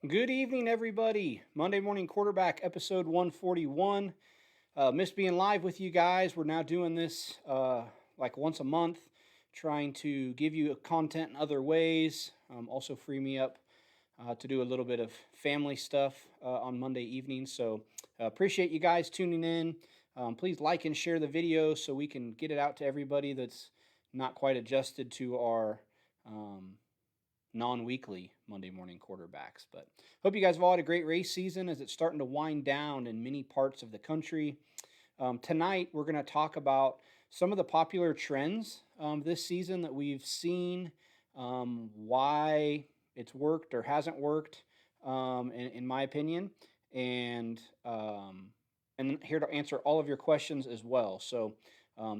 Good evening, everybody. Monday Morning Quarterback, episode 141. Missed being live with you guys. We're now doing this like once a month, trying to give you content in other ways. Also, free me up to do a little bit of family stuff on Monday evenings. So, appreciate you guys tuning in. Please like and share the video so we can get it out to everybody that's not quite adjusted to our non-weekly Monday morning quarterbacks. But hope you guys have all had a great race season as it's starting to wind down in many parts of the country. Tonight, we're going to talk about some of the popular trends this season that we've seen, why it's worked or hasn't worked, in my opinion, and here to answer all of your questions as well. So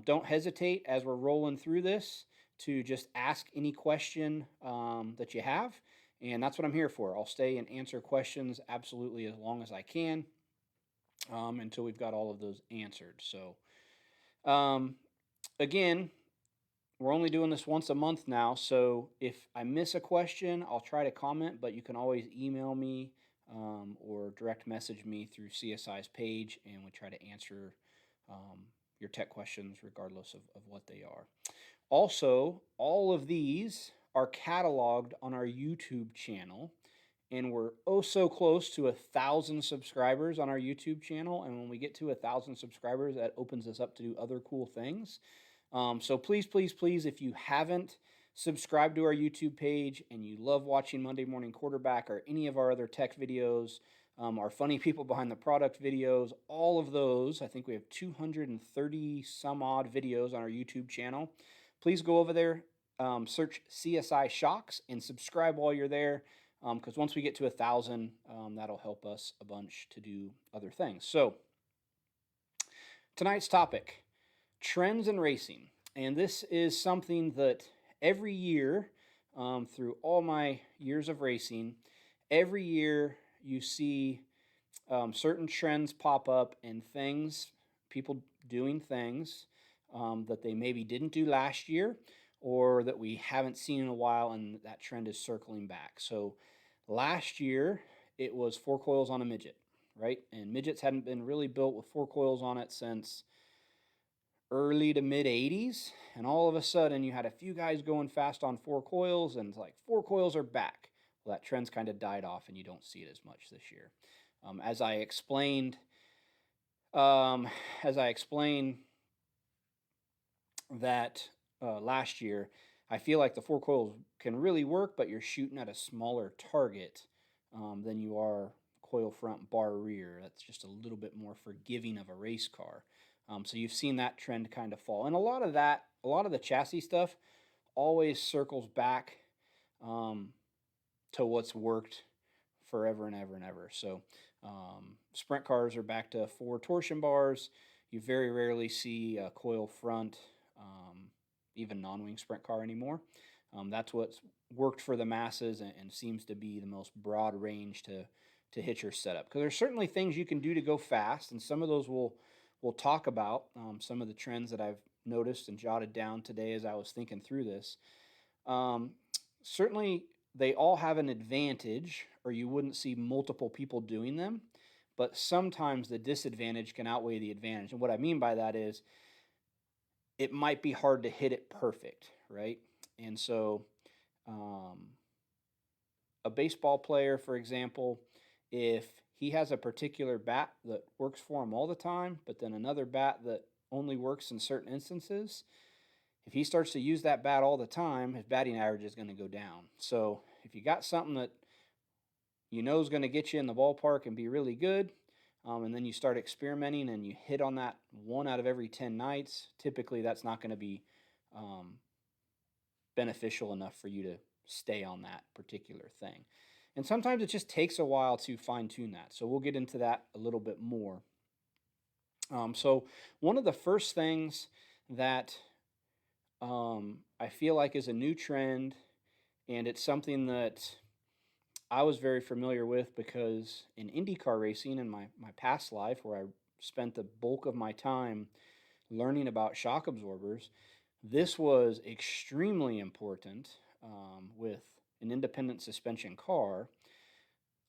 don't hesitate as we're rolling through this to just ask any question that you have. And that's what I'm here for. I'll stay and answer questions absolutely as long as I can until we've got all of those answered. So, again, we're only doing this once a month now. So if I miss a question, I'll try to comment, but you can always email me or direct message me through CSI's page, and we try to answer your tech questions regardless of what they are. Also, all of these are cataloged on our YouTube channel, and we're oh so close to 1,000 subscribers on our YouTube channel. And when we get to 1,000 subscribers, that opens us up to do other cool things. So please, please, please, if you haven't subscribed to our YouTube page and you love watching Monday Morning Quarterback or any of our other tech videos, our funny people behind the product videos, all of those, I think we have 230 some odd videos on our YouTube channel. Please go over there, search CSI Shocks, and subscribe while you're there, because once we get to 1,000, that'll help us a bunch to do other things. So, tonight's topic, trends in racing. And this is something that every year, through all my years of racing, every year you see certain trends pop up and things, people doing things that they maybe didn't do last year or that we haven't seen in a while, and that trend is circling back. So last year it was 4 coils on a midget, right? And midgets hadn't been really built with 4 coils on it since early to mid 80s, and all of a sudden you had a few guys going fast on 4 coils, and it's like 4 coils are back. Well, that trend's kind of died off and you don't see it as much this year. As I explained that last year, I feel like the 4 coils can really work, but you're shooting at a smaller target than you are coil front, bar rear. That's just a little bit more forgiving of a race car. So you've seen that trend kind of fall. And a lot of the chassis stuff always circles back to what's worked forever and ever and ever. So sprint cars are back to 4 torsion bars. You very rarely see a coil front, even non-wing sprint car anymore. That's what's worked for the masses and seems to be the most broad range to hit your setup. Because there's certainly things you can do to go fast, and some of those we'll talk about. Some of the trends that I've noticed and jotted down today as I was thinking through this. Certainly, they all have an advantage, or you wouldn't see multiple people doing them. But sometimes the disadvantage can outweigh the advantage. And what I mean by that is it might be hard to hit it perfect, right? And so a baseball player, for example, if he has a particular bat that works for him all the time, but then another bat that only works in certain instances, if he starts to use that bat all the time, his batting average is going to go down. So if you got something that you know is going to get you in the ballpark and be really good, and then you start experimenting and you hit on that 1 out of every 10 nights, typically that's not going to be beneficial enough for you to stay on that particular thing. And sometimes it just takes a while to fine-tune that. So we'll get into that a little bit more. So one of the first things that I feel like is a new trend, and it's something that I was very familiar with because in IndyCar racing in my past life, where I spent the bulk of my time learning about shock absorbers, this was extremely important with an independent suspension car.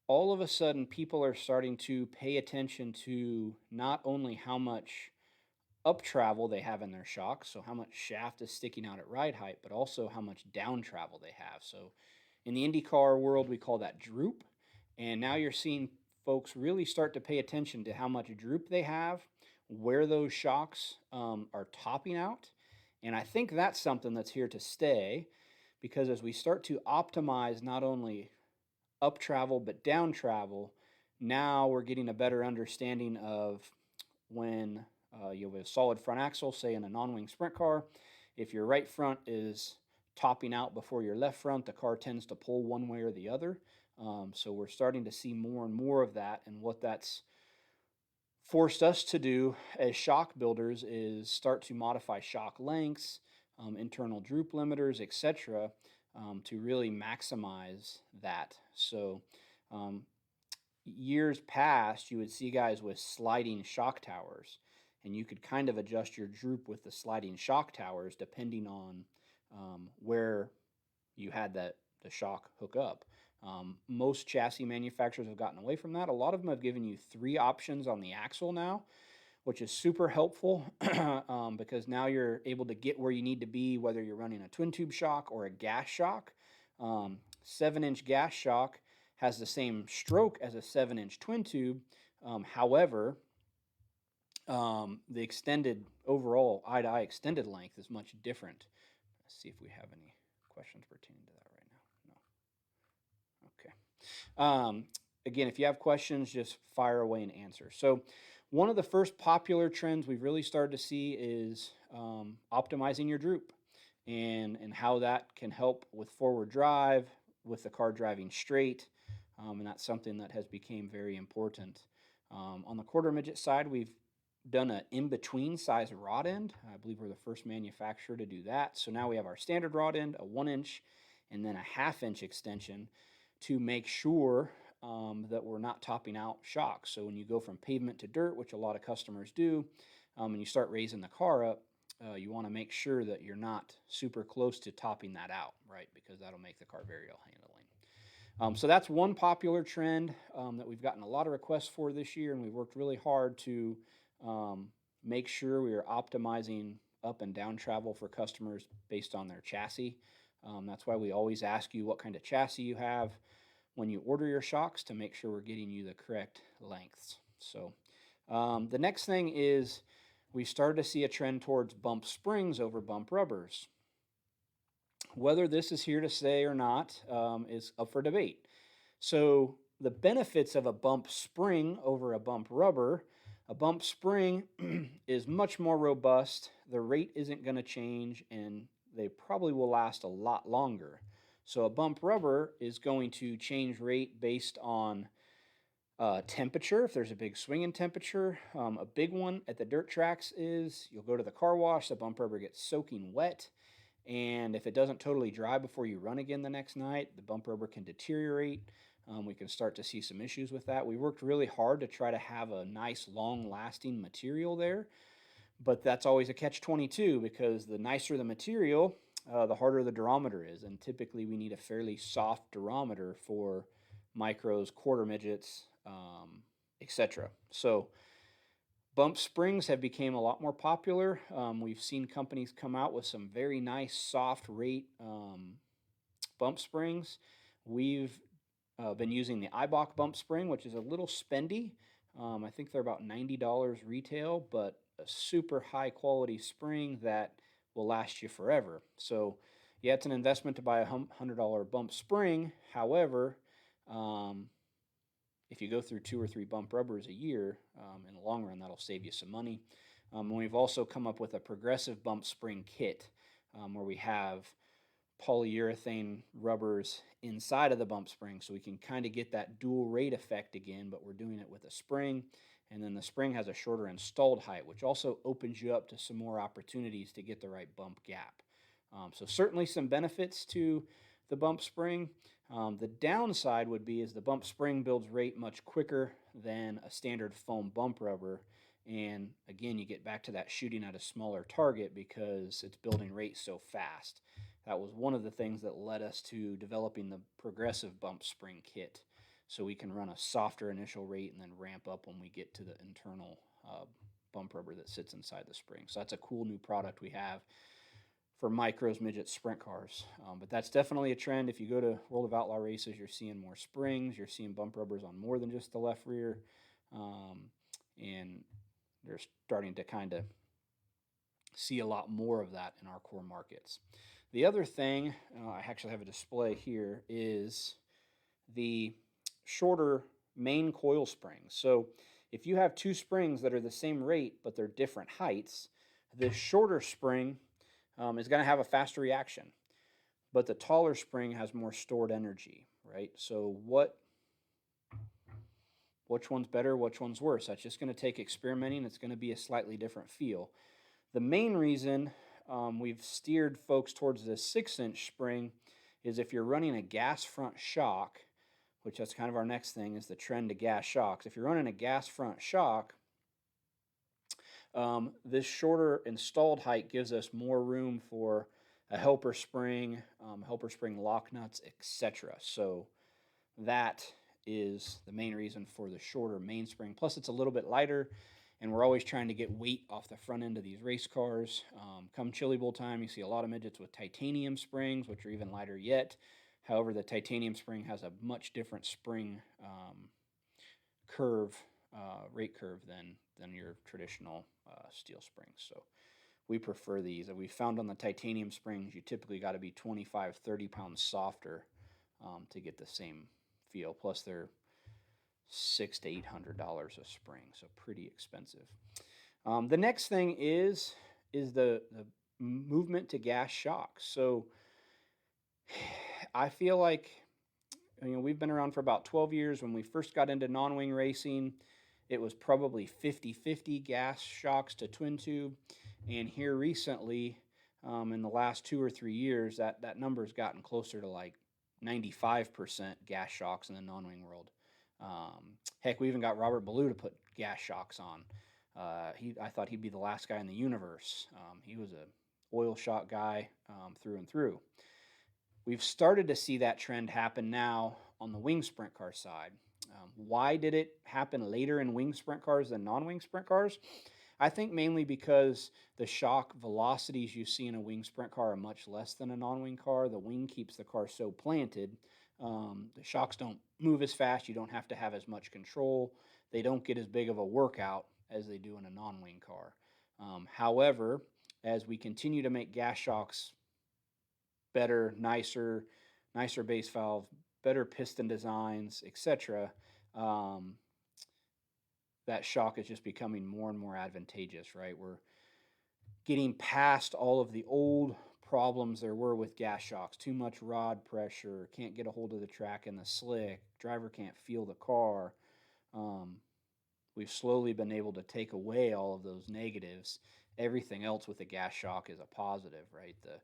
all of a sudden people are starting to pay attention to not only how much up travel they have in their shock, so how much shaft is sticking out at ride height, but also how much down travel they have. So in the IndyCar world, we call that droop. And now you're seeing folks really start to pay attention to how much droop they have, where those shocks are topping out. And I think that's something that's here to stay because as we start to optimize not only up travel but down travel, now we're getting a better understanding of when you have a solid front axle, say in a non-wing sprint car, if your right front is topping out before your left front, the car tends to pull one way or the other. So we're starting to see more and more of that, and what that's forced us to do as shock builders is start to modify shock lengths, internal droop limiters, etc., to really maximize that. So um, years past, you would see guys with sliding shock towers, and you could kind of adjust your droop with the sliding shock towers depending on where you had the shock hook up. Most chassis manufacturers have gotten away from that. A lot of them have given you 3 options on the axle now, which is super helpful because now you're able to get where you need to be, whether you're running a twin tube shock or a gas shock. 7-inch gas shock has the same stroke as a 7-inch twin tube. However, the extended overall eye-to-eye extended length is much different. Let's see if we have any questions pertaining to that right now. No. Okay. Again, if you have questions, just fire away and answer. So one of the first popular trends we've really started to see is optimizing your droop and how that can help with forward drive, with the car driving straight, and that's something that has become very important. On the quarter midget side, we've done an in-between size rod end. I believe we're the first manufacturer to do that. So now we have our standard rod end, a 1-inch, and then a 1/2-inch extension to make sure that we're not topping out shocks. So when you go from pavement to dirt, which a lot of customers do, and you start raising the car up, you want to make sure that you're not super close to topping that out, right? Because that'll make the car very ill handling. So that's one popular trend that we've gotten a lot of requests for this year, and we've worked really hard to make sure we are optimizing up and down travel for customers based on their chassis. That's why we always ask you what kind of chassis you have when you order your shocks to make sure we're getting you the correct lengths. So the next thing is we started to see a trend towards bump springs over bump rubbers. Whether this is here to stay or not is up for debate. So the benefits of a bump spring over a bump rubber: a bump spring is much more robust, the rate isn't going to change, and they probably will last a lot longer. So a bump rubber is going to change rate based on temperature, if there's a big swing in temperature. A big one at the dirt tracks is you'll go to the car wash, the bump rubber gets soaking wet, and if it doesn't totally dry before you run again the next night, the bump rubber can deteriorate. We can start to see some issues with that. We worked really hard to try to have a nice, long-lasting material there, but that's always a catch-22 because the nicer the material, the harder the durometer is, and typically we need a fairly soft durometer for micros, quarter midgets, etc. So bump springs have become a lot more popular. We've seen companies come out with some very nice soft rate bump springs. We've been using the Eibach bump spring, which is a little spendy. I think they're about $90 retail, but a super high quality spring that will last you forever. So yeah, it's an investment to buy a $100 bump spring. However, if you go through 2 or 3 bump rubbers a year, in the long run, that'll save you some money. We've also come up with a progressive bump spring kit where we have polyurethane rubbers inside of the bump spring, so we can kind of get that dual rate effect again, but we're doing it with a spring. And then the spring has a shorter installed height, which also opens you up to some more opportunities to get the right bump gap. So certainly some benefits to the bump spring. The downside would be is the bump spring builds rate much quicker than a standard foam bump rubber. And again, you get back to that shooting at a smaller target because it's building rate so fast. That was one of the things that led us to developing the progressive bump spring kit. so we can run a softer initial rate and then ramp up when we get to the internal bump rubber that sits inside the spring. So that's a cool new product we have for micros, midgets, sprint cars. But that's definitely a trend. If you go to World of Outlaw races, you're seeing more springs. You're seeing bump rubbers on more than just the left rear. And they're starting to kind of see a lot more of that in our core markets. The other thing, I actually have a display here, is the shorter main coil springs. So if you have two springs that are the same rate but they're different heights, the shorter spring is going to have a faster reaction, but the taller spring has more stored energy, right? So which one's better, which one's worse? That's just going to take experimenting. It's going to be a slightly different feel. The main reason we've steered folks towards this 6-inch spring is if you're running a gas front shock, which that's kind of our next thing, is the trend to gas shocks. If you're running a gas front shock, this shorter installed height gives us more room for a helper spring lock nuts, etc. So that is the main reason for the shorter mainspring. Plus, it's a little bit lighter, and we're always trying to get weight off the front end of these race cars. Come Chili Bowl time, you see a lot of midgets with titanium springs, which are even lighter yet. However, the titanium spring has a much different spring rate curve than your traditional steel springs. So we prefer these. And we found on the titanium springs, you typically got to be 25, 30 pounds softer to get the same feel. Plus, they're $600 to $800 a spring, so pretty expensive. The next thing is the movement to gas shocks. So I feel like we've been around for about 12 years. When we first got into non-wing racing, it was probably 50-50 gas shocks to twin tube. And here recently, in the last 2 or 3 years, that number's gotten closer to like 95% gas shocks in the non-wing world. Heck, we even got Robert Ballou to put gas shocks on. I thought he'd be the last guy in the universe. He was a oil shock guy through and through. We've started to see that trend happen now on the wing sprint car side. Why did it happen later in wing sprint cars than non-wing sprint cars? I think mainly because the shock velocities you see in a wing sprint car are much less than a non-wing car. The wing keeps the car so planted. The shocks don't move as fast. You don't have to have as much control. They don't get as big of a workout as they do in a non-wing car. However, as we continue to make gas shocks better, nicer base valve, better piston designs, etc., that shock is just becoming more and more advantageous, right? We're getting past all of the old problems there were with gas shocks. Too much rod pressure, can't get a hold of the track in the slick, driver can't feel the car. We've slowly been able to take away all of those negatives. Everything else with the gas shock is a positive, right? The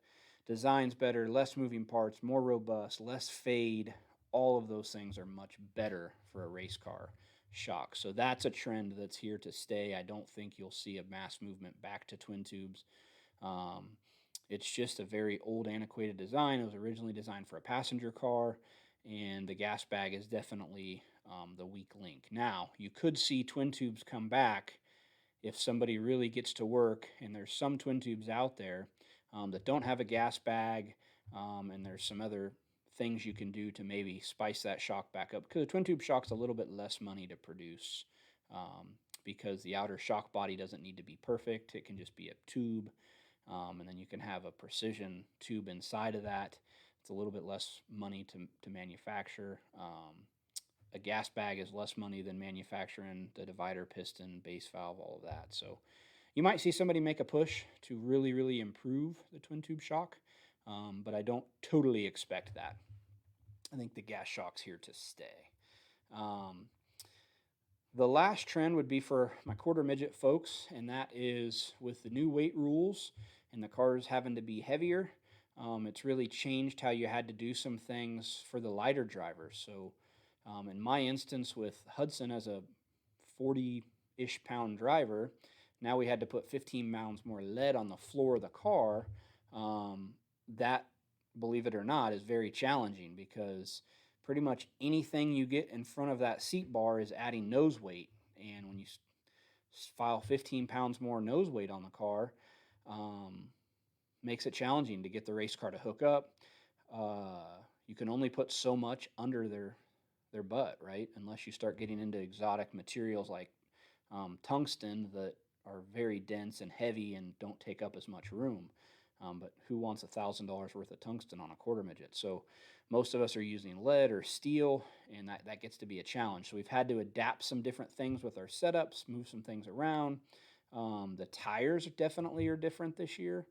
design's better, less moving parts, more robust, less fade. All of those things are much better for a race car shock. So that's a trend that's here to stay. I don't think you'll see a mass movement back to twin tubes. It's just a very old, antiquated design. It was originally designed for a passenger car, and the gas bag is definitely the weak link. Now, you could see twin tubes come back if somebody really gets to work, and there's some twin tubes out there that don't have a gas bag, and there's some other things you can do to maybe spice that shock back up, because a twin tube shock's a little bit less money to produce because the outer shock body doesn't need to be perfect. It can just be a tube, and then you can have a precision tube inside of that. It's a little bit less money to manufacture. A gas bag is less money than manufacturing the divider, piston, base valve, all of that. So you might see somebody make a push to really, really improve the twin tube shock, but I don't totally expect that. I think the gas shock's here to stay. The last trend would be for my quarter midget folks, and that is with the new weight rules and the cars having to be heavier. It's really changed how you had to do some things for the lighter drivers. So in my instance with Hudson as a 40-ish pound driver, now we had to put 15 pounds more lead on the floor of the car. That, believe it or not, is very challenging because pretty much anything you get in front of that seat bar is adding nose weight. And when you file 15 pounds more nose weight on the car, um, makes it challenging to get the race car to hook up. You can only put so much under their butt, right? Unless you start getting into exotic materials like tungsten that are very dense and heavy and don't take up as much room. But who wants $1,000 worth of tungsten on a quarter midget? So most of us are using lead or steel, and that gets to be a challenge. So we've had to adapt some different things with our setups, move some things around. The tires definitely are different this year.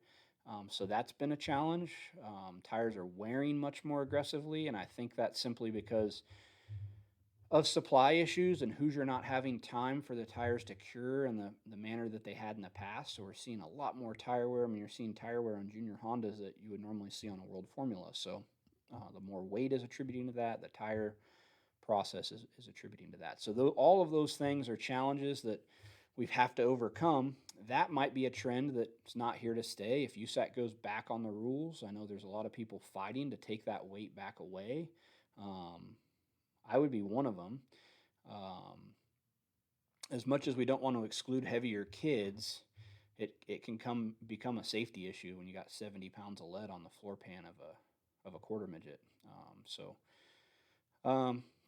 So that's been a challenge. Tires are wearing much more aggressively, and I think that's simply because of supply issues and Hoosier not having time for the tires to cure in the manner that they had in the past. So we're seeing a lot more tire wear. I mean, you're seeing tire wear on junior Hondas that you would normally see on a World Formula. So the more weight is attributing to that, the tire process is attributing to that. So all of those things are challenges that we have to overcome. That might be a trend that's not here to stay. If USAC goes back on the rules, I know there's a lot of people fighting to take that weight back away. I would be one of them. Um, as much as we don't want to exclude heavier kids, it can become a safety issue when you got 70 pounds of lead on the floor pan of a quarter midget. So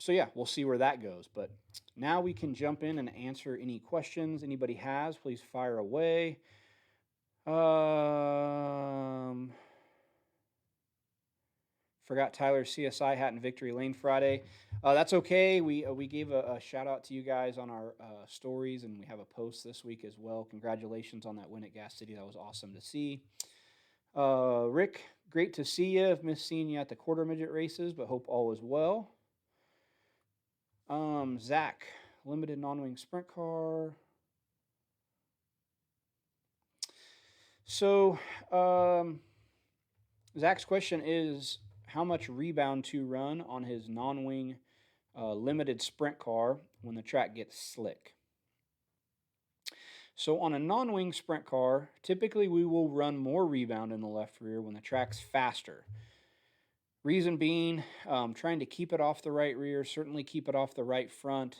yeah, we'll see where that goes. But now we can jump in and answer any questions anybody has. Please fire away. Forgot Tyler's CSI hat in Victory Lane Friday. That's okay. We gave a shout out to you guys on our stories, and we have a post this week as well. Congratulations on that win at Gas City. That was awesome to see. Rick, great to see you. I've missed seeing you at the quarter midget races, but hope all is well. Zach, limited non-wing sprint car. So, Zach's question is how much rebound to run on his non-wing limited sprint car when the track gets slick. So on a non-wing sprint car, typically we will run more rebound in the left rear when the track's faster. Reason being, trying to keep it off the right rear, certainly keep it off the right front,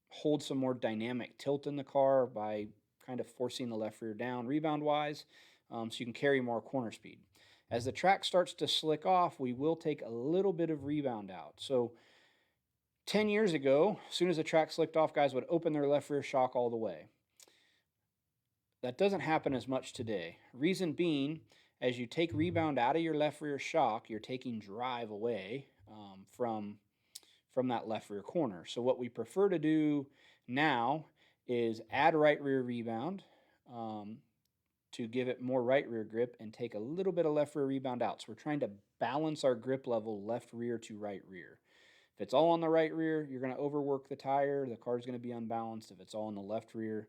hold some more dynamic tilt in the car by kind of forcing the left rear down rebound-wise, so you can carry more corner speed. As the track starts to slick off, we will take a little bit of rebound out. So 10 years ago, as soon as the track slicked off, guys would open their left rear shock all the way. That doesn't happen as much today. Reason being, as you take rebound out of your left rear shock, you're taking drive away from that left rear corner. So what we prefer to do now is add right rear rebound to give it more right rear grip and take a little bit of left rear rebound out. So we're trying to balance our grip level left rear to right rear. If it's all on the right rear, you're going to overwork the tire. The car's going to be unbalanced. If it's all on the left rear,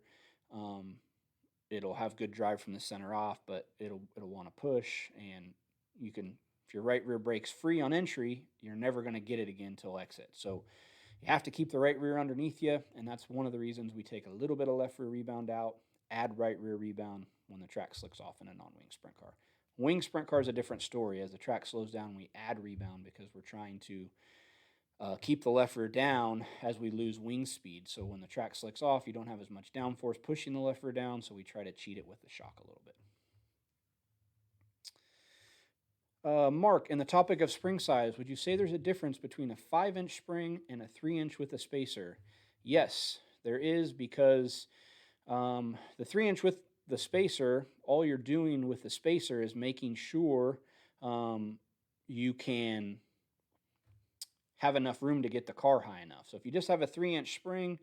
it'll have good drive from the center off, but it'll want to push, and you can, if your right rear brake's free on entry, you're never going to get it again till exit. So you have to keep the right rear underneath you, and that's one of the reasons we take a little bit of left rear rebound out, add right rear rebound when the track slicks off in a non-wing sprint car. Wing sprint car is a different story. As the track slows down, we add rebound because we're trying to keep the left rear down as we lose wing speed. So when the track slicks off, you don't have as much downforce pushing the left rear down, so we try to cheat it with the shock a little bit. Mark, in the topic of spring size, would you say there's a difference between a 5-inch spring and a 3-inch with a spacer? Yes, there is, because the 3-inch with the spacer, all you're doing with the spacer is making sure you can have enough room to get the car high enough. So if you just have a 3-inch spring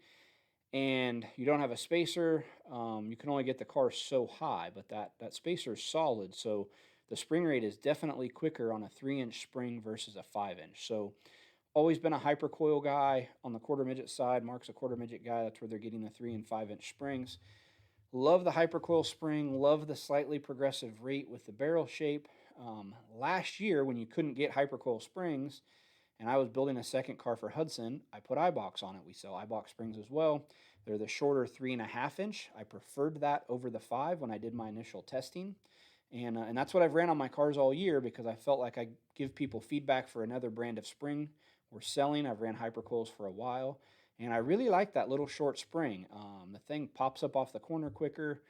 and you don't have a spacer, you can only get the car so high, but that spacer is solid. So the spring rate is definitely quicker on a 3-inch spring versus a 5-inch. So always been a hypercoil guy on the quarter midget side. Mark's a quarter midget guy. That's where they're getting the 3 and 5-inch springs. Love the hypercoil spring. Love the slightly progressive rate with the barrel shape. Last year, when you couldn't get hypercoil springs, and I was building a second car for Hudson, I put iBox on it. We sell iBox springs as well. They're the shorter 3.5-inch. I preferred that over the 5 when I did my initial testing. And that's what I've ran on my cars all year because I felt like I give people feedback for another brand of spring we're selling. I've ran hypercoils for a while, and I really like that little short spring. The thing pops up off the corner quicker.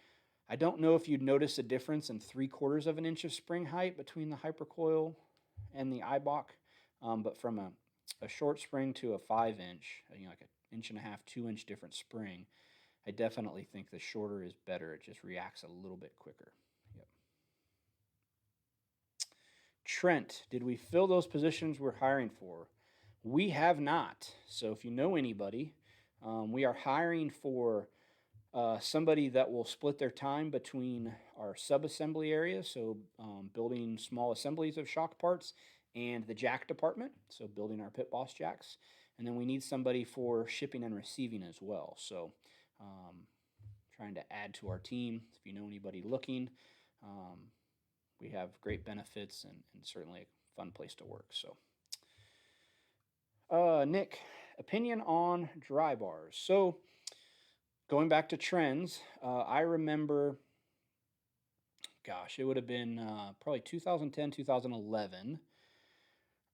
I don't know if you'd notice a difference in 3/4 of an inch of spring height between the hypercoil and the IBOC, but from a short spring to a 5 inch, like an inch and a half, 2 inch different spring, I definitely think the shorter is better. It just reacts a little bit quicker. Yep. Trent, did we fill those positions we're hiring for? We have not. So if you know anybody, we are hiring for somebody that will split their time between our sub-assembly area, so building small assemblies of shock parts, and the jack department, so building our pit boss jacks. And then we need somebody for shipping and receiving as well. So trying to add to our team. If you know anybody looking, we have great benefits and certainly a fun place to work. So, Nick, opinion on dry bars. So, going back to trends, I remember, gosh, it would have been probably 2010, 2011,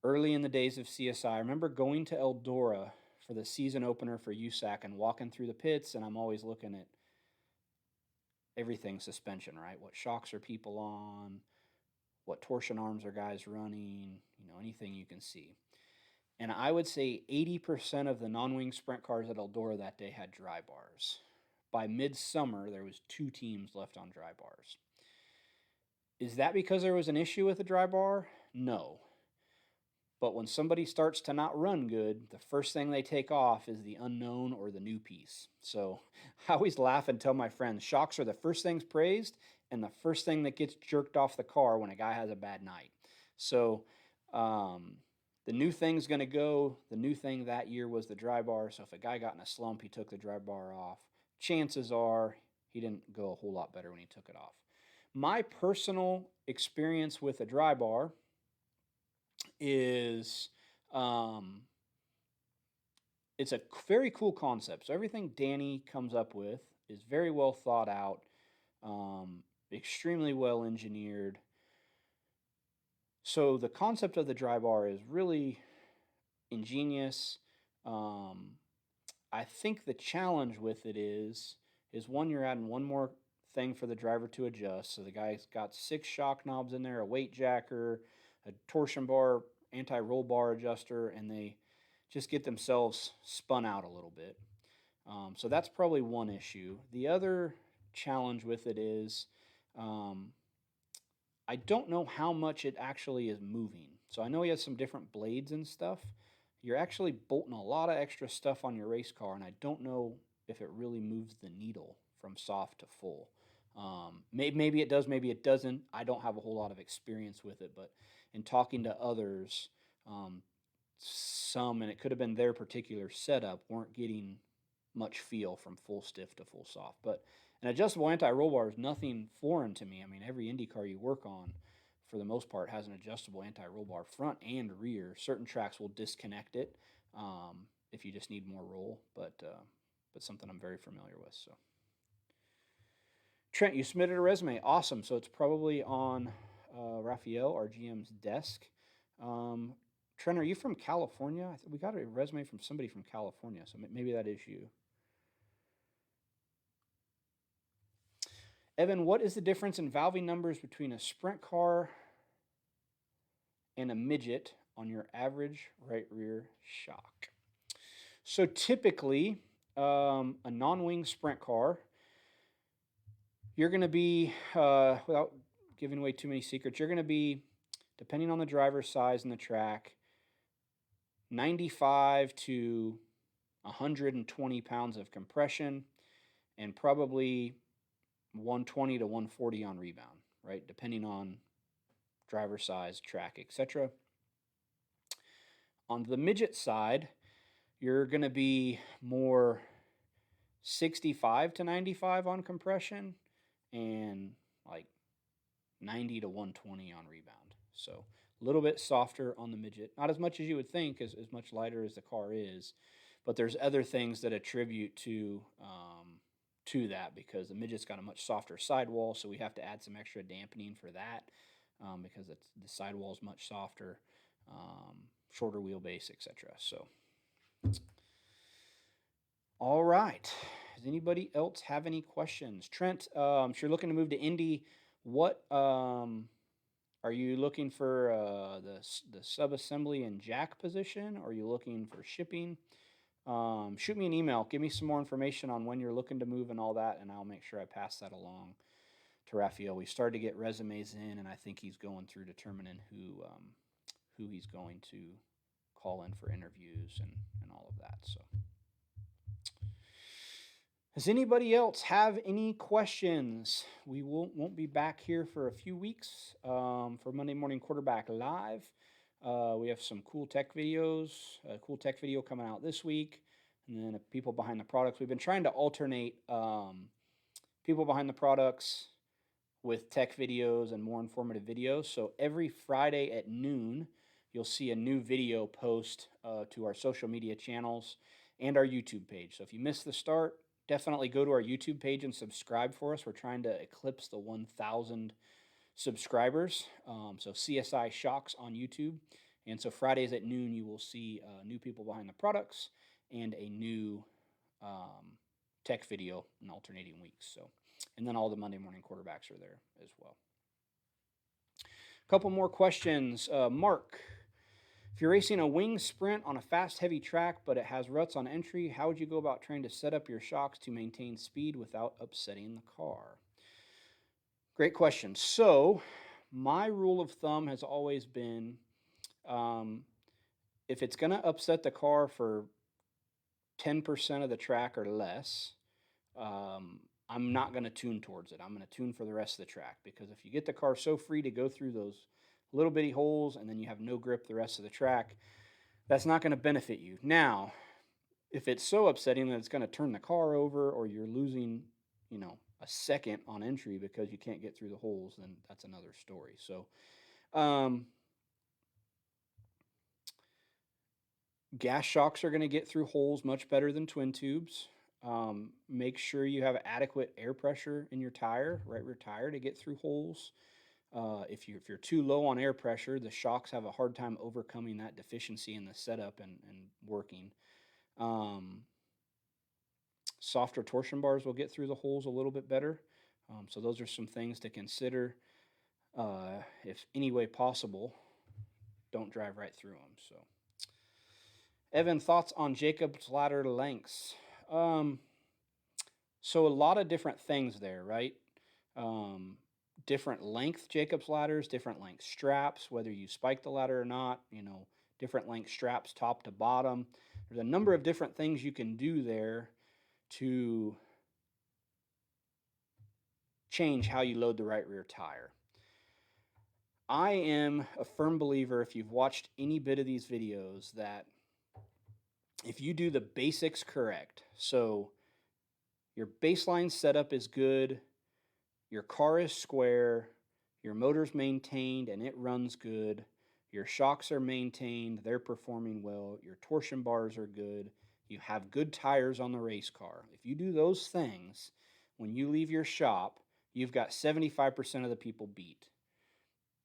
early in the days of CSI. I remember going to Eldora for the season opener for USAC and walking through the pits, and I'm always looking at everything suspension, right? What shocks are people on? What torsion arms are guys running? Anything you can see. And I would say 80% of the non-wing sprint cars at Eldora that day had dry bars. By midsummer, there was 2 teams left on dry bars. Is that because there was an issue with the dry bar? No. But when somebody starts to not run good, the first thing they take off is the unknown or the new piece. So I always laugh and tell my friends, shocks are the first things praised and the first thing that gets jerked off the car when a guy has a bad night. So the new thing's going to go. The new thing that year was the dry bar. So if a guy got in a slump, he took the dry bar off. Chances are he didn't go a whole lot better when he took it off. My personal experience with a dry bar is it's a very cool concept. So everything Danny comes up with is very well thought out, extremely well engineered. So the concept of the dry bar is really ingenious. I think the challenge with it is one, you're adding one more thing for the driver to adjust. So the guy's got 6 shock knobs in there, a weight jacker, a torsion bar, anti-roll bar adjuster, and they just get themselves spun out a little bit. So that's probably one issue. The other challenge with it is I don't know how much it actually is moving. So I know he has some different blades and stuff. You're actually bolting a lot of extra stuff on your race car, and I don't know if it really moves the needle from soft to full. Maybe it does, maybe it doesn't. I don't have a whole lot of experience with it, but in talking to others, some, and it could have been their particular setup, weren't getting much feel from full stiff to full soft. But an adjustable anti-roll bar is nothing foreign to me. I mean, every Indy car you work on, for the most part, has an adjustable anti-roll bar front and rear. Certain tracks will disconnect it if you just need more roll, but something I'm very familiar with. So, Trent, you submitted a resume. Awesome. So it's probably on Raphael, our GM's desk. Trent, are you from California? We got a resume from somebody from California, so maybe that is you. Evan, what is the difference in valving numbers between a sprint car and a midget on your average right rear shock? So typically, a non-wing sprint car, you're going to be, without giving away too many secrets, you're going to be, depending on the driver's size and the track, 95 to 120 pounds of compression and probably 120 to 140 on rebound, right? Depending on driver size, track, etc. On the midget side, you're going to be more 65 to 95 on compression and like 90 to 120 on rebound. So a little bit softer on the midget. Not as much as you would think, as much lighter as the car is, but there's other things that attribute to to that because the midget's got a much softer sidewall, so we have to add some extra dampening for that because the sidewall is much softer, shorter wheelbase, etc. So, all right. Does anybody else have any questions? Trent, so you're looking to move to Indy. What are you looking for? The sub-assembly and jack position? Or are you looking for shipping? Shoot me an email. Give me some more information on when you're looking to move and all that, and I'll make sure I pass that along to Raphael. We started to get resumes in, and I think he's going through determining who he's going to call in for interviews and all of that. So, does anybody else have any questions? We won't be back here for a few weeks for Monday Morning Quarterback Live. We have some cool tech videos, a cool tech video coming out this week, and then people behind the products. We've been trying to alternate people behind the products with tech videos and more informative videos. So every Friday at noon, you'll see a new video post to our social media channels and our YouTube page. So if you missed the start, definitely go to our YouTube page and subscribe for us. We're trying to eclipse the 1,000 subscribers. So CSI Shocks on YouTube. And so Fridays at noon, you will see new people behind the products and a new tech video in alternating weeks. So, and then all the Monday Morning Quarterbacks are there as well. A couple more questions. Mark, if you're racing a wing sprint on a fast, heavy track, but it has ruts on entry, how would you go about trying to set up your shocks to maintain speed without upsetting the car? Great question. So my rule of thumb has always been if it's going to upset the car for 10% of the track or less, I'm not going to tune towards it. I'm going to tune for the rest of the track because if you get the car so free to go through those little bitty holes and then you have no grip the rest of the track, that's not going to benefit you. Now, if it's so upsetting that it's going to turn the car over or you're losing, a second on entry because you can't get through the holes, then that's another story. So, gas shocks are going to get through holes much better than twin tubes. Make sure you have adequate air pressure in your tire, right rear tire, to get through holes. If you're too low on air pressure, the shocks have a hard time overcoming that deficiency in the setup and working. Softer torsion bars will get through the holes a little bit better. So those are some things to consider. If any way possible, don't drive right through them. So, Evan, thoughts on Jacob's ladder lengths? So a lot of different things there, right? Different length Jacob's ladders, different length straps, whether you spike the ladder or not, different length straps top to bottom. There's a number of different things you can do there to change how you load the right rear tire. I am a firm believer, if you've watched any bit of these videos, that if you do the basics correct, so your baseline setup is good, your car is square, your motor's maintained and it runs good, your shocks are maintained, they're performing well, your torsion bars are good, you have good tires on the race car. If you do those things, when you leave your shop, you've got 75% of the people beat.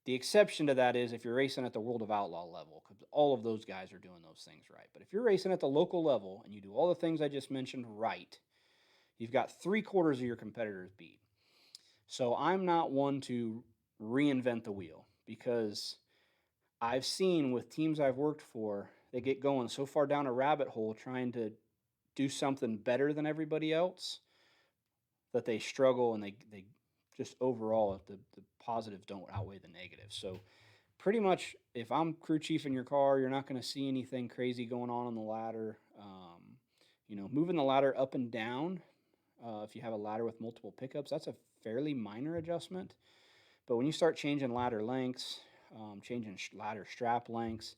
The exception to that is if you're racing at the World of Outlaw level, because all of those guys are doing those things right. But if you're racing at the local level and you do all the things I just mentioned right, you've got 3/4 of your competitors beat. So I'm not one to reinvent the wheel because I've seen with teams I've worked for, they get going so far down a rabbit hole trying to do something better than everybody else that they struggle and they just overall, the positives don't outweigh the negatives. So pretty much if I'm crew chief in your car, you're not going to see anything crazy going on the ladder. Moving the ladder up and down, if you have a ladder with multiple pickups, that's a fairly minor adjustment. But when you start changing ladder lengths, changing ladder strap lengths,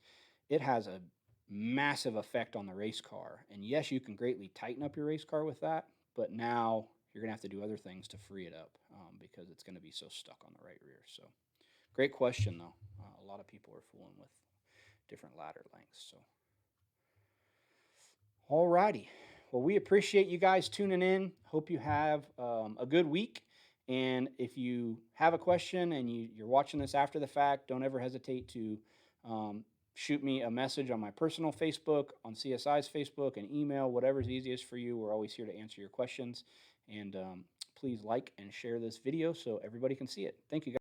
it has a massive effect on the race car. And yes, you can greatly tighten up your race car with that, but now you're going to have to do other things to free it up because it's going to be so stuck on the right rear. So great question, though. A lot of people are fooling with different ladder lengths. So, all righty. Well, we appreciate you guys tuning in. Hope you have a good week. And if you have a question and you're watching this after the fact, don't ever hesitate to um, shoot me a message on my personal Facebook, on CSI's Facebook, an email, whatever's easiest for you. We're always here to answer your questions. And please like and share this video so everybody can see it. Thank you, guys.